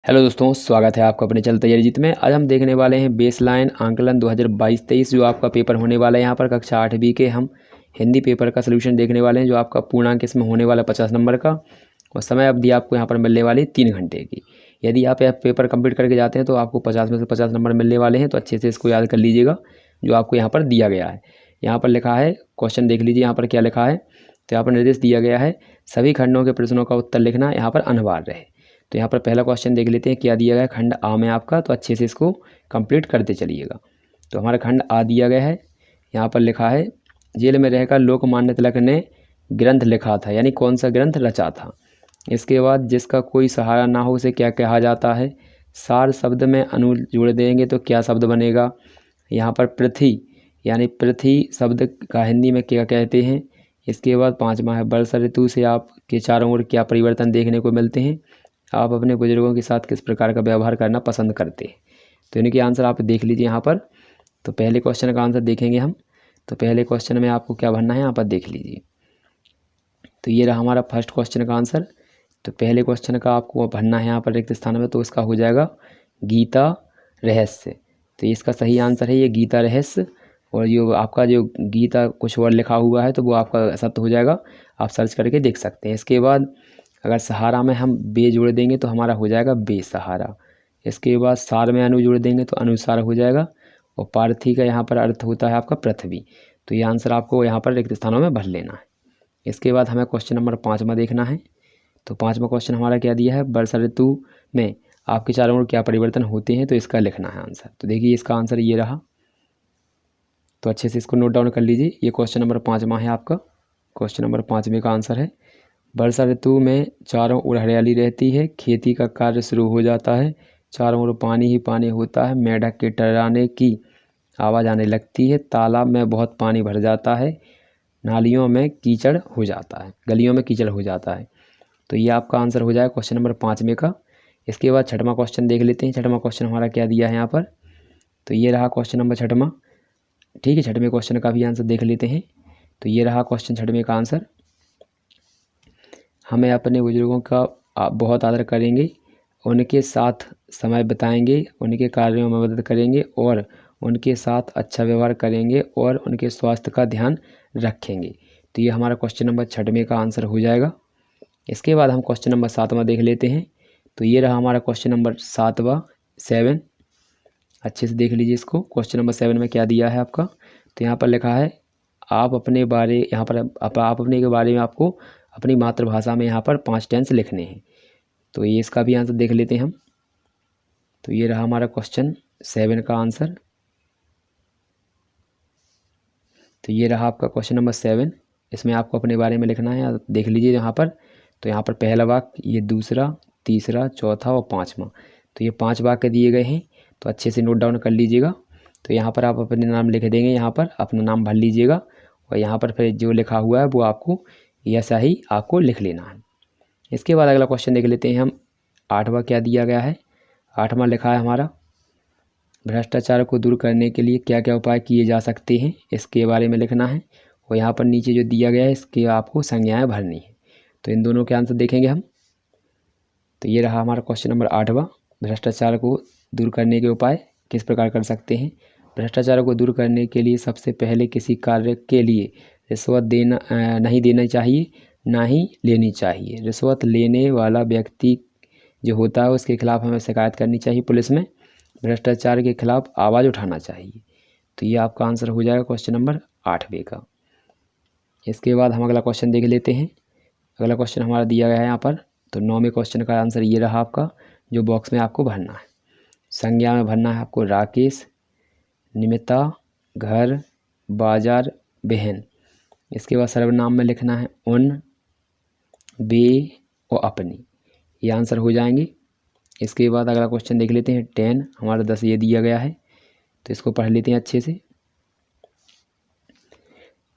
Hello दोस्तों, स्वागत है आपका अपने चल तैयारी जीत में। आज हम देखने वाले हैं बेसलाइन आंकलन 2022-23 जो आपका पेपर होने वाला है। यहाँ पर कक्षा 8वीं के हम हिंदी पेपर का सलूशन देखने वाले हैं, जो आपका पूर्णांक इसमें होने वाला 50 नंबर का, और समय अवधि आपको यहाँ पर मिलने वाली 3 घंटे की। यदि आप यह पेपर कंप्लीट करके जाते हैं तो आपको 50 में से 50 नंबर मिलने वाले हैं। तो अच्छे से इसको याद कर लीजिएगा जो आपको यहाँ पर दिया गया है। यहाँ पर लिखा है, क्वेश्चन देख लीजिए यहाँ पर क्या लिखा है। तो यहाँ पर निर्देश दिया गया है, सभी खंडों के प्रश्नों का उत्तर लिखना यहाँ पर अनिवार्य है। तो यहाँ पर पहला क्वेश्चन देख लेते हैं क्या दिया गया है खंड आ में आपका। तो अच्छे से इसको कंप्लीट करते चलिएगा। तो हमारा खंड आ दिया गया है। यहाँ पर लिखा है, जेल में रहकर लोकमान्य तिलक ने ग्रंथ लिखा था, यानी कौन सा ग्रंथ रचा था। इसके बाद जिसका कोई सहारा ना हो उसे क्या कहा जाता है। सार शब्द में अनु जोड़ देंगे तो क्या शब्द बनेगा। यहाँ पर पृथ्वी, यानी पृथ्वी शब्द का हिंदी में क्या कहते हैं। इसके बाद 5वां है, वर्षा ऋतु से आपके चारों ओर क्या परिवर्तन देखने को मिलते हैं। आप अपने बुजुर्गों के साथ किस प्रकार का व्यवहार करना पसंद करते हैं। तो इनके आंसर आप देख लीजिए यहाँ पर। तो पहले क्वेश्चन का आंसर देखेंगे हम। तो पहले क्वेश्चन में आपको क्या भरना है यहाँ पर देख लीजिए। तो ये रहा हमारा फर्स्ट क्वेश्चन का आंसर। तो पहले क्वेश्चन का आपको भरना है यहाँ पर रिक्त स्थान में, तो इसका हो जाएगा गीता रहस्य। तो इसका सही आंसर है ये गीता रहस्य। और जो आपका जो गीता कुछ और लिखा हुआ है तो वो आपका सत्य हो जाएगा, आप सर्च करके देख सकते हैं। इसके बाद अगर सहारा में हम बे जोड़ देंगे तो हमारा हो जाएगा बेसहारा। इसके बाद सार में अनु जोड़ देंगे तो अनुसार हो जाएगा। और पार्थी का यहाँ पर अर्थ होता है आपका पृथ्वी। तो ये आंसर आपको यहाँ पर रिक्त स्थानों में भर लेना है। इसके बाद हमें क्वेश्चन नंबर 5वां देखना है। तो 5वां क्वेश्चन हमारा क्या दिया है, वर्षा ऋतु में आपके चारों ओर क्या परिवर्तन होते हैं। तो इसका लिखना है आंसर। तो देखिए इसका आंसर ये रहा। तो अच्छे से इसको नोट डाउन कर लीजिए। ये क्वेश्चन नंबर 5वां है आपका। क्वेश्चन नंबर 5वें का आंसर है, वर्षा ऋतु में चारों ओर हरियाली रहती है, खेती का कार्य शुरू हो जाता है, चारों ओर पानी ही पानी होता है, मेढक के टर्राने की आवाज़ आने लगती है, तालाब में बहुत पानी भर जाता है, नालियों में कीचड़ हो जाता है, गलियों में कीचड़ हो जाता है। तो ये आपका आंसर हो जाएगा क्वेश्चन नंबर 5वें का। इसके बाद 6वां क्वेश्चन देख लेते हैं। 6वां क्वेश्चन हमारा क्या दिया है यहाँ पर। तो ये रहा क्वेश्चन नंबर 6वां। ठीक है, 6वें क्वेश्चन का भी आंसर देख लेते हैं। तो ये रहा क्वेश्चन 6वें का आंसर। हमें अपने बुजुर्गों का बहुत आदर करेंगे, उनके साथ समय बिताएंगे, उनके कार्यों में मदद करेंगे और उनके साथ अच्छा व्यवहार करेंगे और उनके स्वास्थ्य का ध्यान रखेंगे। तो ये हमारा क्वेश्चन नंबर 6वें का आंसर हो जाएगा। इसके बाद हम क्वेश्चन नंबर 7वां देख लेते हैं। तो ये रहा हमारा क्वेश्चन नंबर 7वां 7। अच्छे से देख लीजिए इसको। क्वेश्चन नंबर 7 में क्या दिया है आपका। तो यहाँ पर लिखा है, आप अपने बारे यहाँ पर आप अपने के बारे में आपको अपनी मातृभाषा में यहाँ पर 5 टेंस लिखने हैं। तो ये इसका भी आंसर देख लेते हैं हम। तो ये रहा हमारा क्वेश्चन 7 का आंसर। तो ये रहा आपका क्वेश्चन नंबर 7। इसमें आपको अपने बारे में लिखना है, देख लीजिए यहाँ पर। तो यहाँ पर पहला वाक्य, ये दूसरा, तीसरा, चौथा और 5वां। तो ये 5 वाक्य दिए गए हैं। तो अच्छे से नोट डाउन कर लीजिएगा। तो यहाँ पर आप अपने नाम लिख देंगे, यहाँ पर अपना नाम भर लीजिएगा और यहाँ पर फिर जो लिखा हुआ है वो आपको ऐसा ही आपको लिख लेना है। इसके बाद अगला क्वेश्चन देख लेते हैं हम। 8वां क्या दिया गया है। 8वां लिखा है हमारा, भ्रष्टाचार को दूर करने के लिए क्या क्या उपाय किए जा सकते हैं, इसके बारे में लिखना है। और यहाँ पर नीचे जो दिया गया है इसके आपको संज्ञाएँ भरनी है। तो इन दोनों के आंसर देखेंगे हम। तो ये रहा हमारा क्वेश्चन नंबर 8वां, भ्रष्टाचार को दूर करने के उपाय किस प्रकार कर सकते हैं। भ्रष्टाचार को दूर करने के लिए सबसे पहले किसी कार्य के लिए रिश्वत नहीं देना चाहिए, ना ही लेनी चाहिए। रिश्वत लेने वाला व्यक्ति जो होता है उसके खिलाफ हमें शिकायत करनी चाहिए पुलिस में। भ्रष्टाचार के खिलाफ आवाज़ उठाना चाहिए। तो ये आपका आंसर हो जाएगा क्वेश्चन नंबर 8वें का। इसके बाद हम अगला क्वेश्चन देख लेते हैं। अगला क्वेश्चन हमारा दिया गया है यहाँ पर। तो 9वें क्वेश्चन का आंसर ये रहा आपका, जो बॉक्स में आपको भरना है। संज्ञा में भरना है आपको राकेश, निमिता, घर, बाजार, बहन। इसके बाद सर्वनाम में लिखना है उन, बे और अपनी। ये आंसर हो जाएंगे। इसके बाद अगला क्वेश्चन देख लेते हैं। 10 हमारा 10 ये दिया गया है। तो इसको पढ़ लेते हैं अच्छे से।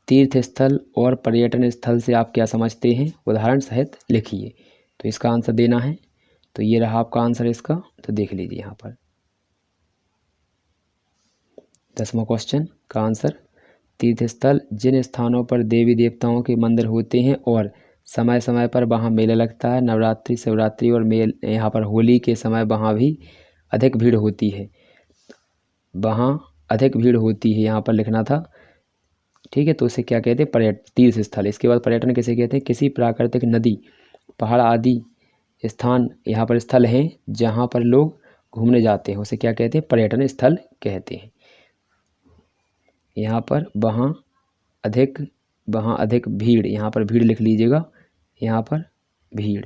तीर्थ स्थल और पर्यटन स्थल से आप क्या समझते हैं, उदाहरण सहित लिखिए। तो इसका आंसर देना है। तो ये रहा आपका आंसर इसका। तो देख लीजिए यहाँ पर 10वां क्वेश्चन का आंसर, तीर्थ स्थल जिन स्थानों पर देवी देवताओं के मंदिर होते हैं और समय समय पर वहाँ मेला लगता है। नवरात्रि, शिवरात्रि और यहाँ पर होली के समय वहाँ भी अधिक भीड़ होती है। वहाँ अधिक भीड़ होती है, यहाँ पर लिखना था। ठीक है, तो उसे क्या कहते हैं? तीर्थ स्थल। इसके बाद पर्यटन किसे कहते हैं? किसी प्राकृतिक नदी, पहाड़ आदि स्थान यहाँ पर स्थल हैं जहाँ पर लोग घूमने जाते हैं, उसे क्या कहते हैं? पर्यटन स्थल कहते हैं। यहाँ पर वहाँ अधिक भीड़, यहाँ पर भीड़ लिख लीजिएगा, यहाँ पर भीड़।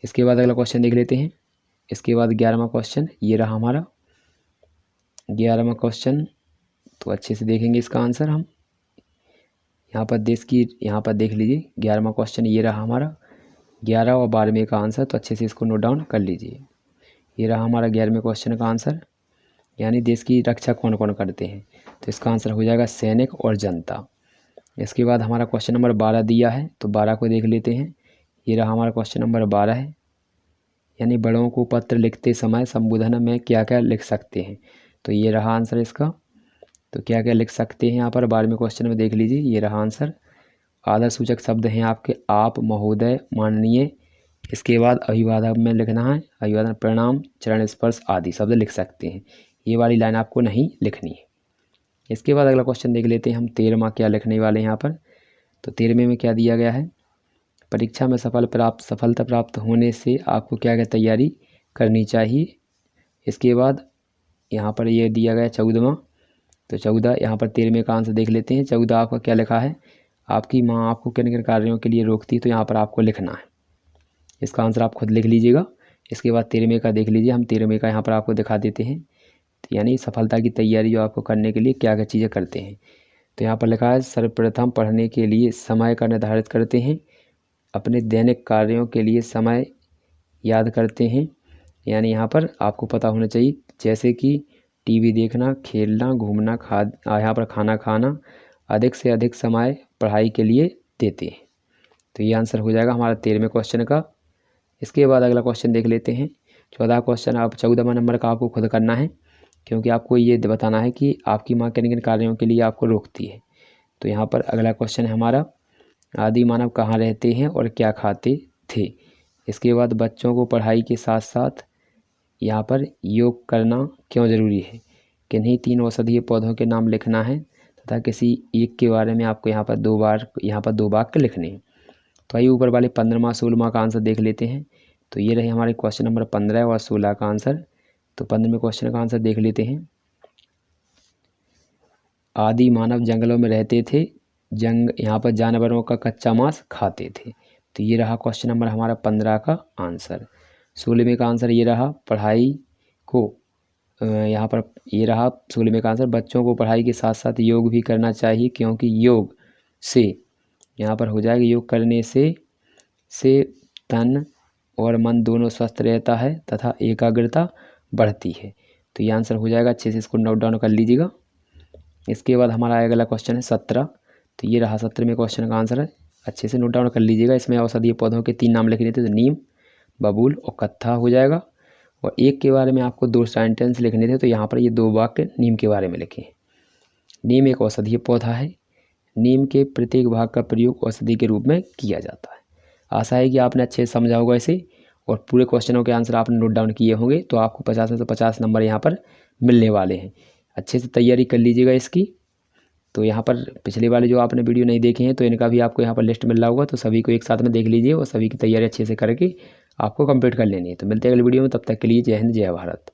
इसके बाद अगला क्वेश्चन देख लेते हैं। इसके बाद 11वां क्वेश्चन ये रहा हमारा 11वां क्वेश्चन। तो अच्छे से देखेंगे इसका आंसर हम। यहाँ पर यहाँ पर देख लीजिए 11वां क्वेश्चन ये रहा हमारा 11 और 12वें का आंसर। तो अच्छे से इसको नोट डाउन कर लीजिए। ये रहा हमारा 11वें क्वेश्चन का आंसर, यानी देश की रक्षा कौन कौन करते हैं? तो इसका आंसर हो जाएगा सैनिक और जनता। इसके बाद हमारा क्वेश्चन नंबर 12 दिया है, तो 12 को देख लेते हैं। ये रहा हमारा क्वेश्चन नंबर 12 है, यानी बड़ों को पत्र लिखते समय संबोधन में क्या क्या लिख सकते हैं? तो ये रहा आंसर इसका। तो क्या क्या लिख सकते हैं यहाँ पर 12वें क्वेश्चन में देख लीजिए। ये रहा आंसर। आदर सूचक शब्द हैं आपके आप, महोदय, माननीय। इसके बाद अभिवादन में लिखना है, अभिवादन, प्रणाम, चरण स्पर्श आदि शब्द लिख सकते हैं। ये वाली लाइन आपको नहीं लिखनी है। इसके बाद अगला क्वेश्चन देख लेते हैं हम 13वां क्या लिखने वाले हैं यहाँ पर। तो 13वें में क्या दिया गया है? परीक्षा में सफलता प्राप्त होने से आपको क्या क्या तैयारी करनी चाहिए। इसके बाद यहाँ पर ये दिया गया 14वां। तो 14 यहाँ पर 13वें का आंसर देख लेते हैं। 14 आपका क्या लिखा है? आपकी माँ आपको किन किन कार्यों के लिए रोकती है? तो यहाँ पर आपको लिखना है। इसका आंसर आप खुद लिख लीजिएगा। इसके बाद 13वें का देख लीजिए, हम 13वें का यहाँ पर आपको दिखा देते हैं। तो यानी सफलता की तैयारी जो आपको करने के लिए क्या क्या चीज़ें करते हैं। तो यहाँ पर लिखा है सर्वप्रथम पढ़ने के लिए समय का निर्धारित करते हैं, अपने दैनिक कार्यों के लिए समय याद करते हैं। यानी यहाँ पर आपको पता होना चाहिए, जैसे कि टीवी देखना, खेलना, घूमना, यहाँ पर खाना खाना, अधिक से अधिक समय पढ़ाई के लिए देते हैं। तो ये आंसर हो जाएगा हमारा 13वें क्वेश्चन का। इसके बाद अगला क्वेश्चन देख लेते हैं 14 क्वेश्चन। आप 14वां नंबर का आपको खुद करना है, क्योंकि आपको ये बताना है कि आपकी माँ किन किन कार्यों के लिए आपको रोकती है। तो यहाँ पर अगला क्वेश्चन है हमारा आदि मानव कहाँ रहते हैं और क्या खाते थे। इसके बाद बच्चों को पढ़ाई के साथ साथ यहाँ पर योग करना क्यों ज़रूरी है। किन्हीं 3 औषधीय पौधों के नाम लिखना है तथा किसी एक के बारे में आपको यहाँ पर 2 वाक्य लिखने हैं। तो आइए ऊपर वाले 15वां 16वां का आंसर देख लेते हैं। तो ये रहे हमारे क्वेश्चन नंबर 15 और 16 का आंसर। तो 15वें क्वेश्चन का आंसर देख लेते हैं। आदि मानव जंगलों में रहते थे, यहाँ पर जानवरों का कच्चा मांस खाते थे। तो ये रहा क्वेश्चन नंबर हमारा 15 का आंसर। 16वें का आंसर ये रहा पढ़ाई को, यहाँ पर ये रहा 16वें का आंसर, बच्चों को पढ़ाई के साथ साथ योग भी करना चाहिए, क्योंकि योग से यहाँ पर हो जाएगा योग करने से तन और मन दोनों स्वस्थ रहता है तथा एकाग्रता बढ़ती है। तो ये आंसर हो जाएगा। अच्छे से इसको नोट डाउन कर लीजिएगा। इसके बाद हमारा अगला क्वेश्चन है 17। तो ये रहा 17वें क्वेश्चन का आंसर है। अच्छे से नोट डाउन कर लीजिएगा। इसमें औषधीय पौधों के 3 नाम लिखने थे, तो नीम, बबूल और कत्था हो जाएगा। और एक के बारे में आपको 2 सेंटेंस लिखने थे, तो यहाँ पर ये 2 वाक्य नीम के बारे में लिखे। नीम एक औषधीय पौधा है। नीम के प्रत्येक भाग का प्रयोग औषधि के रूप में किया जाता है। आशा है कि आपने अच्छे से समझा होगा इसे और पूरे क्वेश्चनों के आंसर आपने नोट डाउन किए होंगे। तो आपको 50 में से 50 नंबर यहाँ पर मिलने वाले हैं। अच्छे से तैयारी कर लीजिएगा इसकी। तो यहाँ पर पिछले वाले जो आपने वीडियो नहीं देखे हैं, तो इनका भी आपको यहाँ पर लिस्ट मिल रहा होगा। तो सभी को एक साथ में देख लीजिए और सभी की तैयारी अच्छे से करके आपको कंप्लीट कर लेनी है। तो मिलते हैं अगली वीडियो में, तब तक के लिए जय हिंद, जय भारत।